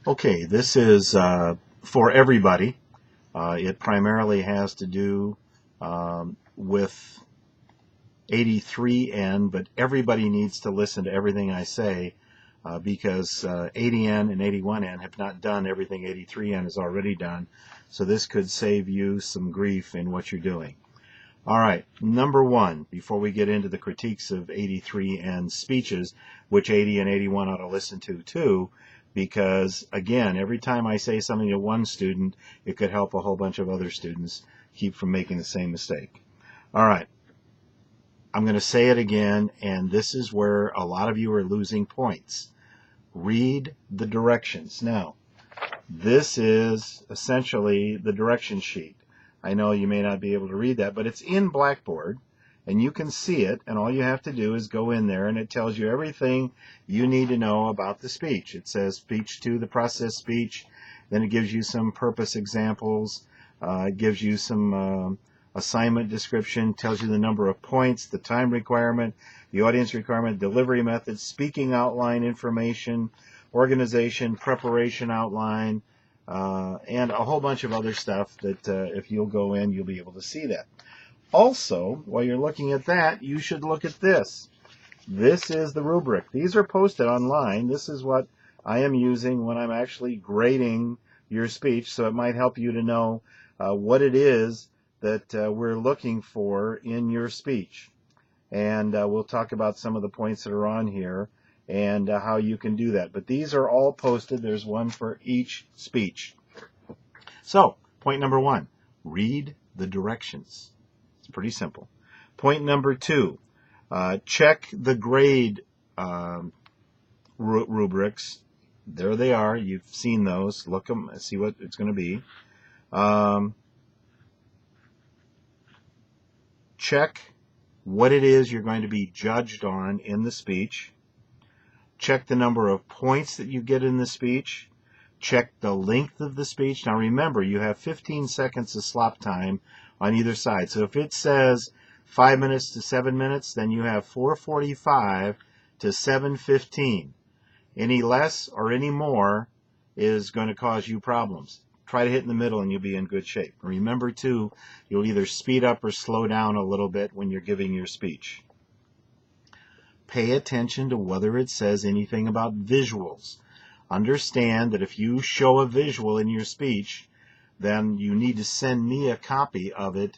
Okay, this is for everybody. It primarily has to do with 83N, but everybody needs to listen to everything I say because 80N and 81N have not done everything 83N has already done. So this could save you some grief in what you're doing. All right, number one, before we get into the critiques of 83N speeches, which 80 and 81 ought to listen to too, because again, every time I say something to one student, it could help a whole bunch of other students keep from making the same mistake. All right, I'm going to say it again, and this is where a lot of you are losing points. Read the directions. Now, this is essentially the direction sheet. I know you may not be able to read that, but it's in Blackboard, and you can see it, and all you have to do is go in there, and it tells you everything you need to know about the speech. It says speech 2, the process speech, then it gives you some purpose examples, it gives you some assignment description, tells you the number of points, the time requirement, the audience requirement, delivery method, speaking outline information, organization, preparation outline, and a whole bunch of other stuff that if you'll go in, you'll be able to see that. Also, while you're looking at that, you should look at this. This is the rubric. These are posted online. This is what I am using when I'm actually grading your speech, so it might help you to know what it is that we're looking for in your speech. And we'll talk about some of the points that are on here and how you can do that. But these are all posted. There's one for each speech. So, point number one, read the directions. It's pretty simple. Point number two, check the grade rubrics. There they are. You've seen those. Look them and see what it's going to be. Check what it is you're going to be judged on in the speech. Check the number of points that you get in the speech. Check the length of the speech. Now remember, you have 15 seconds of slop time on either side. So if it says 5 minutes to 7 minutes, then you have 4:45 to 7:15. Any less or any more is going to cause you problems. Try to hit in the middle and you'll be in good shape. Remember too, you'll either speed up or slow down a little bit when you're giving your speech. Pay attention to whether it says anything about visuals. Understand that if you show a visual in your speech, then you need to send me a copy of it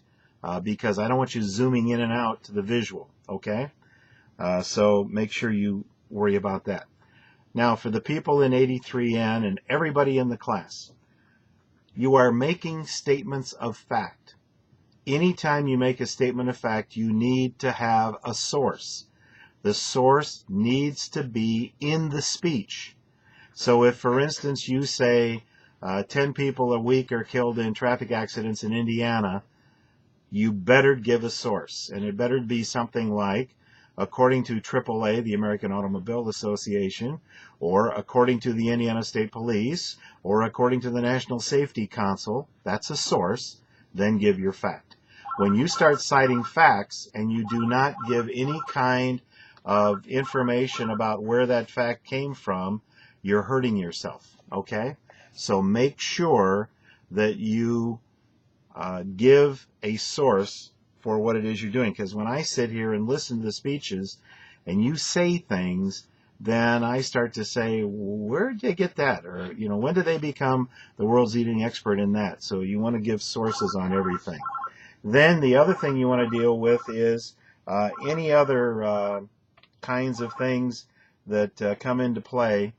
because I don't want you zooming in and out to the visual, okay? So make sure you worry about that. Now, for the people in 83N and everybody in the class, you are making statements of fact. Anytime you make a statement of fact, you need to have a source. The source needs to be in the speech. So if, for instance, you say 10 people a week are killed in traffic accidents in Indiana, you better give a source. And it better be something like, according to AAA, the American Automobile Association, or according to the Indiana State Police, or according to the National Safety Council. That's a source. Then give your fact. When you start citing facts and you do not give any kind of information about where that fact came from, you're hurting yourself, okay? So make sure that you give a source for what it is you're doing. Because when I sit here and listen to the speeches and you say things, then I start to say, where did they get that? Or, when did they become the world's leading expert in that? So you want to give sources on everything. Then the other thing you want to deal with is any other kinds of things that come into play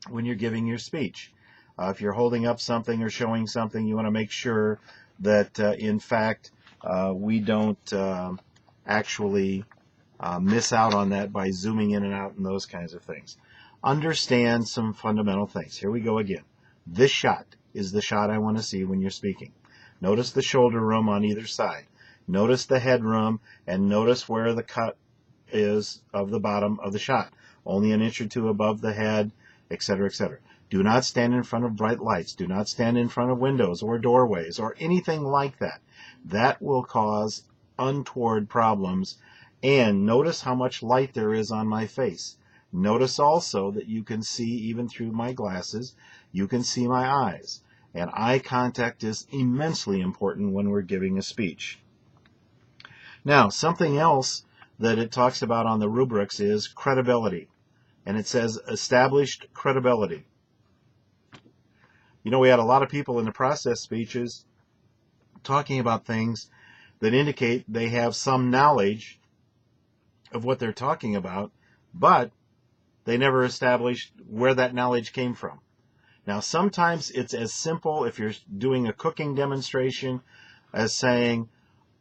when you're giving your speech. If you're holding up something or showing something, you want to make sure that, in fact, we don't actually miss out on that by zooming in and out and those kinds of things. Understand some fundamental things. Here we go again. This shot is the shot I want to see when you're speaking. Notice the shoulder room on either side. Notice the head room, and notice where the cut is of the bottom of the shot. Only an inch or two above the head, etc., etc. Do not stand in front of bright lights. Do not stand in front of windows or doorways or anything like that. That will cause untoward problems. And notice how much light there is on my face. Notice also that you can see, even through my glasses, you can see my eyes. And eye contact is immensely important when we're giving a speech. Now, something else that it talks about on the rubrics is credibility. And it says established credibility. You know, we had a lot of people in the process speeches talking about things that indicate they have some knowledge of what they're talking about, but they never established where that knowledge came from. Now, sometimes it's as simple, if you're doing a cooking demonstration, as saying,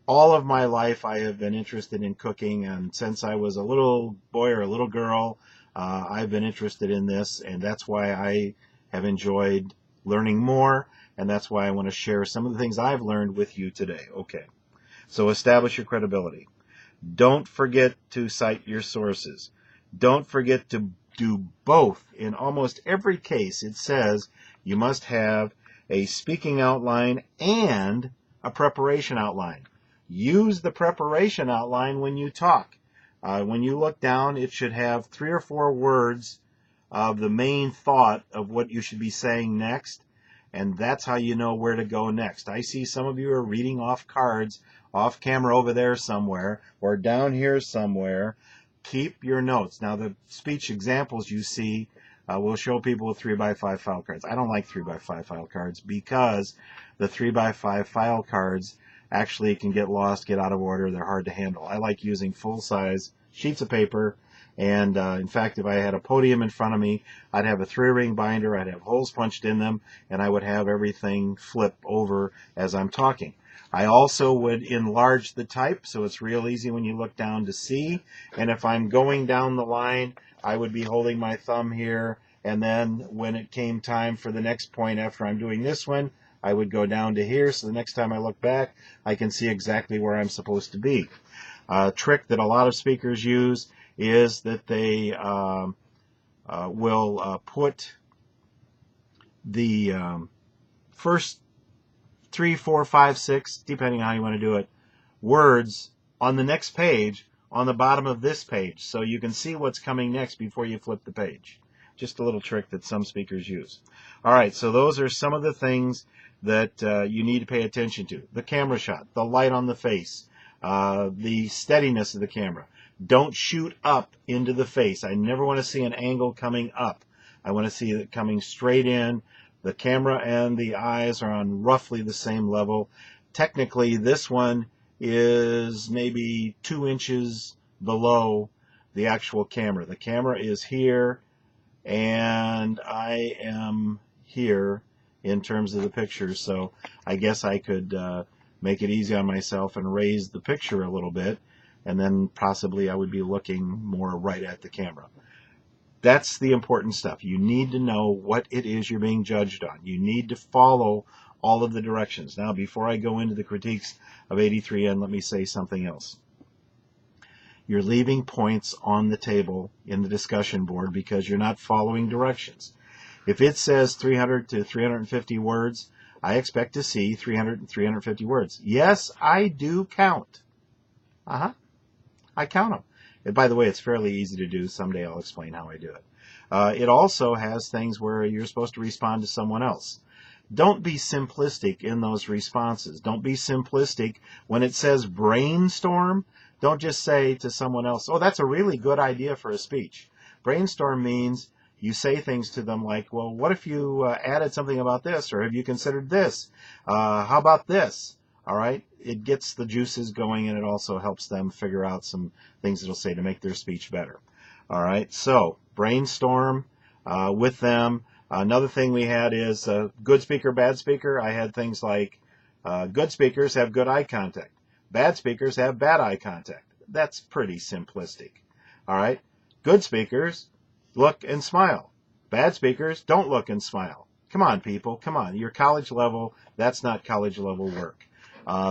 all of my life I have been interested in cooking, and since I was a little boy or a little girl, I've been interested in this, and that's why I have enjoyed learning more, and that's why I want to share some of the things I've learned with you today. Okay, so establish your credibility. Don't forget to cite your sources. Don't forget to do both. In almost every case, it says you must have a speaking outline and a preparation outline. Use the preparation outline when you talk. When you look down, it should have 3 or 4 words of the main thought of what you should be saying next, and that's how you know where to go next. I see some of you are reading off cards off camera over there somewhere, or down here somewhere. Keep your notes. Now, the speech examples you see will show people with 3x5 file cards. I don't like 3x5 file cards because the 3x5 file cards actually can get lost, get out of order. They're hard to handle. I like using full-size sheets of paper. And in fact, if I had a podium in front of me, I'd have a 3-ring binder, I'd have holes punched in them, and I would have everything flip over as I'm talking. I also would enlarge the type so it's real easy when you look down to see. And if I'm going down the line, I would be holding my thumb here, and then when it came time for the next point after I'm doing this one, I would go down to here, so the next time I look back, I can see exactly where I'm supposed to be. A trick that a lot of speakers use is that they will put the first 3, 4, 5, 6, depending on how you want to do it, words on the next page on the bottom of this page, so you can see what's coming next before you flip the page. Just a little trick that some speakers use. All right, so those are some of the things that you need to pay attention to. The camera shot, the light on the face, the steadiness of the camera. Don't shoot up into the face. I never want to see an angle coming up. I want to see it coming straight in. The camera and the eyes are on roughly the same level. Technically, this one is maybe 2 inches below the actual camera. The camera is here, and I am here in terms of the picture, so I guess I could make it easy on myself and raise the picture a little bit, and then possibly I would be looking more right at the camera. That's the important stuff. You need to know what it is you're being judged on. You need to follow all of the directions. Now, before I go into the critiques of 83N, let me say something else. You're leaving points on the table in the discussion board because you're not following directions. If it says 300 to 350 words, I expect to see 300 and 350 words. Yes, I do count. I count them. And by the way, it's fairly easy to do. Someday I'll explain how I do it. It also has things where you're supposed to respond to someone else. Don't be simplistic in those responses. Don't be simplistic when it says brainstorm. Don't just say to someone else, oh, that's a really good idea for a speech. Brainstorm means you say things to them like, well, what if you added something about this? Or have you considered this? How about this? All right. It gets the juices going, and it also helps them figure out some things it'll say to make their speech better. All right. So brainstorm with them. Another thing we had is good speaker, bad speaker. I had things like good speakers have good eye contact. Bad speakers have bad eye contact. That's pretty simplistic. All right. Good speakers look and smile. Bad speakers don't look and smile. Come on, people. Come on. You're college level. That's not college level work.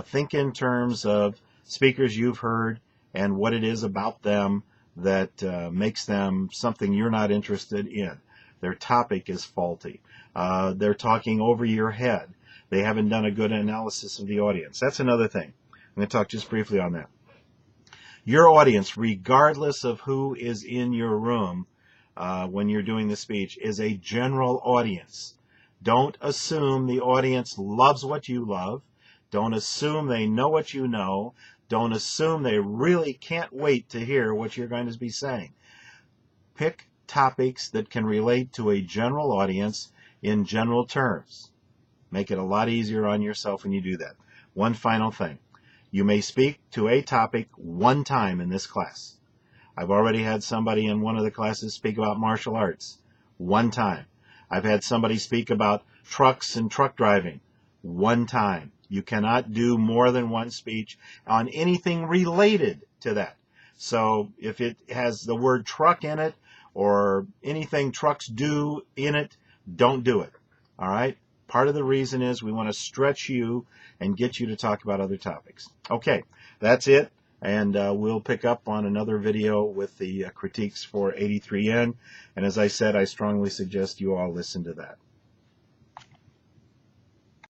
Think in terms of speakers you've heard and what it is about them that makes them something you're not interested in. Their topic is faulty. They're talking over your head. They haven't done a good analysis of the audience. That's another thing. I'm going to talk just briefly on that. Your audience, regardless of who is in your room, when you're doing the speech is a general audience. Don't assume the audience loves what you love. Don't assume they know what you know. Don't assume they really can't wait to hear what you're going to be saying. Pick topics that can relate to a general audience in general terms. Make it a lot easier on yourself when you do that. One final thing. You may speak to a topic one time in this class. I've already had somebody in one of the classes speak about martial arts. One time. I've had somebody speak about trucks and truck driving. One time. You cannot do more than one speech on anything related to that. So if it has the word truck in it or anything trucks do in it, don't do it. All right? Part of the reason is we want to stretch you and get you to talk about other topics. Okay, that's it. And we'll pick up on another video with the critiques for 83N. And as I said, I strongly suggest you all listen to that.